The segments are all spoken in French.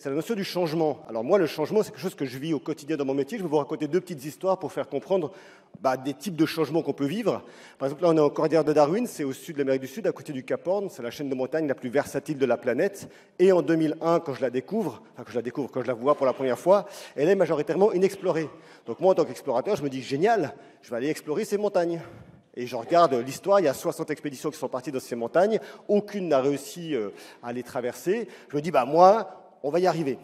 c'est la notion du changement. Alors moi, le changement, c'est quelque chose que je vis au quotidien dans mon métier. Je vais vous raconter deux petites histoires pour faire comprendre des types de changements qu'on peut vivre. Par exemple, là, on est en cordillère de Darwin, c'est au sud de l'Amérique du Sud, à côté du Cap Horn. C'est la chaîne de montagne la plus versatile de la planète. Et en 2001, quand je la vois pour la première fois, elle est majoritairement inexplorée. Donc moi, en tant qu'explorateur, je me dis, génial, je vais aller explorer ces montagnes. Et je regarde l'histoire, il y a 60 expéditions qui sont parties dans ces montagnes, aucune n'a réussi à les traverser. Je me dis, moi, on va y arriver.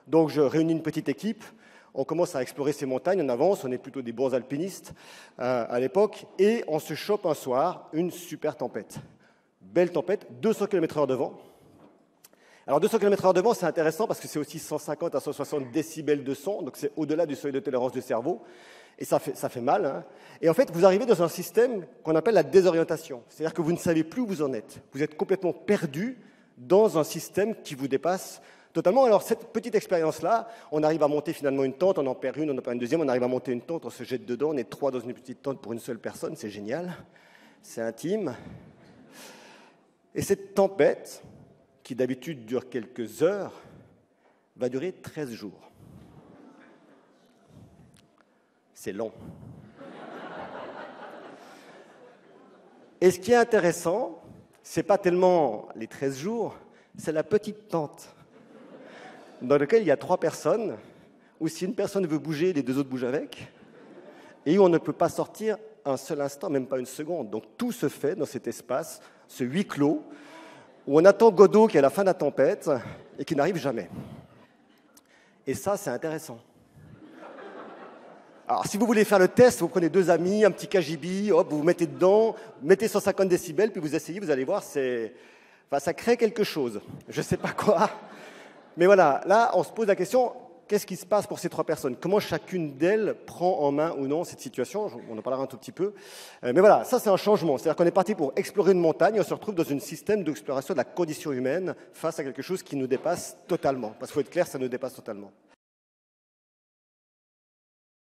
Donc je réunis une petite équipe, on commence à explorer ces montagnes, on avance, on est plutôt des bons alpinistes à l'époque, et on se chope un soir une super tempête. Belle tempête, 200 km/h de vent. Alors 200 km/h de vent, c'est intéressant parce que c'est aussi 150 à 160 décibels de son, donc c'est au-delà du seuil de tolérance du cerveau. Et ça fait mal. Hein. Et en fait, vous arrivez dans un système qu'on appelle la désorientation. C'est-à-dire que vous ne savez plus où vous en êtes. Vous êtes complètement perdu dans un système qui vous dépasse totalement. Alors, cette petite expérience-là, on arrive à monter finalement une tente, on en perd une deuxième, on arrive à monter une tente, on se jette dedans, on est 3 dans une petite tente pour une seule personne, c'est génial, c'est intime. Et cette tempête, qui d'habitude dure quelques heures, va durer 13 jours. C'est long. Et ce qui est intéressant, ce n'est pas tellement les 13 jours, c'est la petite tente dans laquelle il y a 3 personnes, où si une personne veut bouger, les 2 autres bougent avec, et où on ne peut pas sortir un seul instant, même pas une seconde. Donc tout se fait dans cet espace, ce huis clos, où on attend Godot qui est à la fin de la tempête et qui n'arrive jamais. Et ça, c'est intéressant. Alors, si vous voulez faire le test, vous prenez 2 amis, un petit KGB, hop, vous vous mettez dedans, mettez 150 décibels, puis vous essayez, vous allez voir, ça crée quelque chose. Je ne sais pas quoi. Mais voilà, là, on se pose la question, qu'est-ce qui se passe pour ces 3 personnes? Comment chacune d'elles prend en main ou non cette situation? On en parlera un tout petit peu. Mais voilà, ça, c'est un changement. C'est-à-dire qu'on est parti pour explorer une montagne, on se retrouve dans un système d'exploration de la condition humaine face à quelque chose qui nous dépasse totalement. Parce qu'il faut être clair, ça nous dépasse totalement.